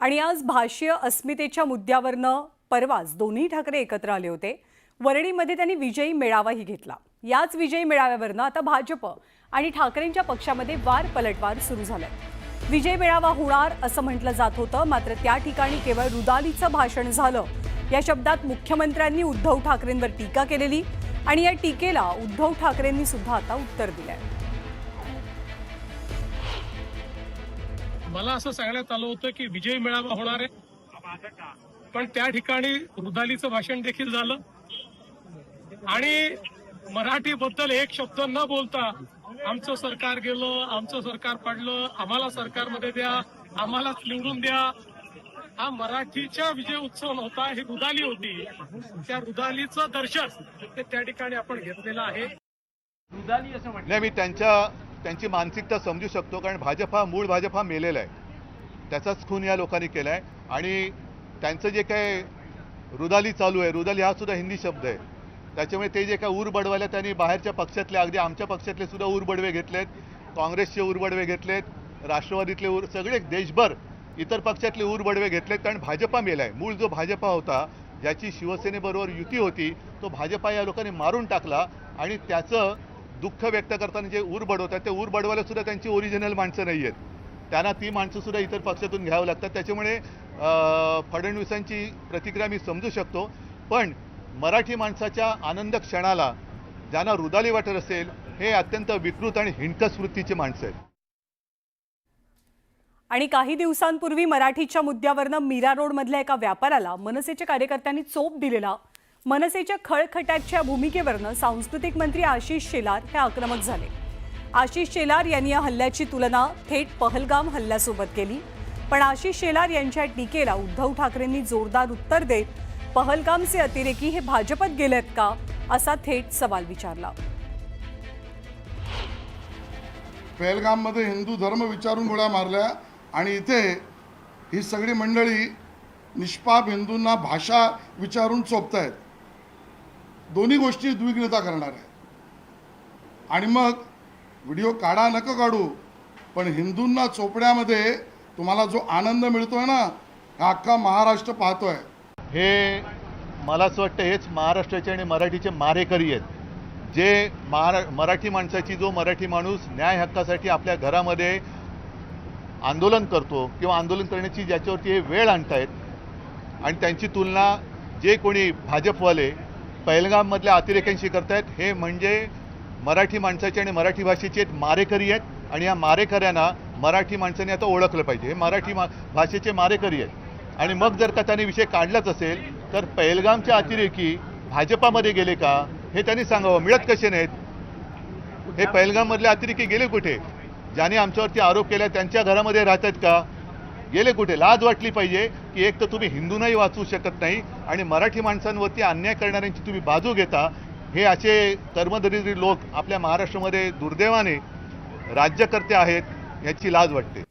आणि आज भाषीय अस्मितेच्या मुद्द्यावरनं परवाच दोन्ही ठाकरे एकत्र आले होते। वरळीमध्ये त्यांनी विजयी मेळावाही घेतला। याच विजयी मेळाव्यावरनं आता भाजप आणि ठाकरेंच्या पक्षामध्ये वार पलटवार सुरू झालाय। विजयी मेळावा होणार असं म्हटलं जात होतं, मात्र त्या ठिकाणी केवळ रुदालीचं भाषण झालं। या शब्दात मुख्यमंत्र्यांनी उद्धव ठाकरेंवर टीका केलेली आणि या टीकेला उद्धव ठाकरेंनी सुद्धा आता उत्तर दिलंय। मला असं सांगण्यात आलं होतं की विजय मेळावा होणार आहे, पण त्या ठिकाणी रुदालीचं भाषण देखील झालं आणि मराठीबद्दल एक शब्द न बोलता आमचं सरकार गेलं, आमचं सरकार पडलं, आम्हाला सरकारमध्ये द्या, आम्हालाच निवडून द्या, हा मराठीचा विजय उत्सव नव्हता, ही रुदाली होती। त्या रुदालीचं दर्शन ते त्या ठिकाणी आपण घेतलेलं आहे। रुदाली असं म्हटलं नाही, मी त्यांची मानसिकता समजू शकतो, कारण मूळ भाजप हा मेलेला आहे, त्याचाच खून या लोकांनी केलाय। आणि त्यांचं जे काय रुदाली चालू आहे, रुदाली हा सुद्धा हिंदी शब्द आहे, त्याच्यामुळे ते जे काय ऊर बडवायला त्यांनी बाहेरच्या पक्षातले, अगदी आमच्या पक्षातले सुद्धा ऊर बडवे घेतलेत, काँग्रेसचे ऊर बडवे घेतलेत, राष्ट्रवादीतले सगळे देशभर इतर पक्षातले ऊर बडवे घेतलेत, कारण भाजपा मेलाय। मूळ जो भाजपा होता, ज्याची शिवसेनेबरोबर युती होती, तो भाजपा या लोकांनी मारून टाकला आणि त्याचं दुःख व्यक्त करताना जे ऊर बडवतात, ते ऊर बडवायला सुद्धा त्यांची ओरिजिनल माणसं नाही आहेत, त्यांना ती माणसं सुद्धा इतर पक्षातून घ्यावं लागतात। त्याच्यामुळे फडणवीसांची प्रतिक्रिया मी समजू शकतो, पण मराठी माणसाच्या आनंद क्षणाला ज्यांना रुदाली वाटत असेल, हे अत्यंत विकृत आणि हिणकस वृत्तीचे माणसं आहेत। आणि काही दिवसांपूर्वी मराठीच्या मुद्द्यावरनं मीरा रोड मधल्या एका व्यापाऱ्याला मनसेच्या कार्यकर्त्यांनी चोप दिलेला। मनसेच्या खळखटाच्या भूमिकेवरनं सांस्कृतिक मंत्री आशिष शेलार हे आक्रमक झाले। आशिष शेलार यांनी या हल्ल्याची तुलना थेट पहलगाम हल्ल्यासोबत केली, पण आशिष शेलार यांच्या टीकेला उद्धव ठाकरेंनी जोरदार उत्तर देत पहलगामचे अतिरेकी हे भाजपत गेलेत का असा थेट सवाल विचारला। पहलगाममध्ये हिंदू धर्म विचारून गोळ्या मारल्या आणि इथे ही सगळी मंडळी निष्पाप हिंदूंना भाषा विचारून चोपतायत। दोन्ही गोष्टी द्विग्नता करणार आहे। आणि मग व्हिडिओ काढा नको काढू, पण हिंदूंना चोपण्यामध्ये तुम्हाला जो आनंद मिळतोय ना, हा अख्खा महाराष्ट्र पाहतोय। हे मला असं वाटतं, हेच महाराष्ट्राचे आणि मराठीचे मारेकरी आहेत, जे मराठी माणसाची, जो मराठी माणूस न्याय हक्कासाठी आपल्या घरामध्ये आंदोलन करतो किंवा आंदोलन करण्याची ज्याच्यावरती हे वेळ आणतायत, आणि त्यांची तुलना जे कोणी भाजपवाले पहलगाममधल्या अतिरेक्यांशी करतायत, हे म्हणजे मराठी माणसाचे आणि मराठी भाषेचे मारेकरी आहेत। आणि या मारेकऱ्यांना मराठी माणसाने आता ओळखलं पाहिजे, हे मराठी भाषेचे मारेकरी आहेत। आणि मग जर का त्यांनी विषय काढलाच असेल, तर पहलगामच्या अतिरेकी भाजपामध्ये गेले का हे त्यांनी सांगावं। मिळत कसे नाहीत हे पहलगाममधले अतिरेकी? गेले कुठे? ज्याने आमच्यावरती आरोप केला त्यांच्या घरामध्ये राहतात का? गेले कुठे? लाज वाटली पाहिजे की एक तर तुम्ही हिंदूंनाही वाचवू शकत नाही आणि मराठी माणसांवरती अन्याय करणाऱ्यांची तुम्ही बाजू घेता। हे असे कर्मदरिद्री लोक आपल्या महाराष्ट्रामध्ये दुर्दैवाने राज्यकर्ते आहेत, याची लाज वाटते।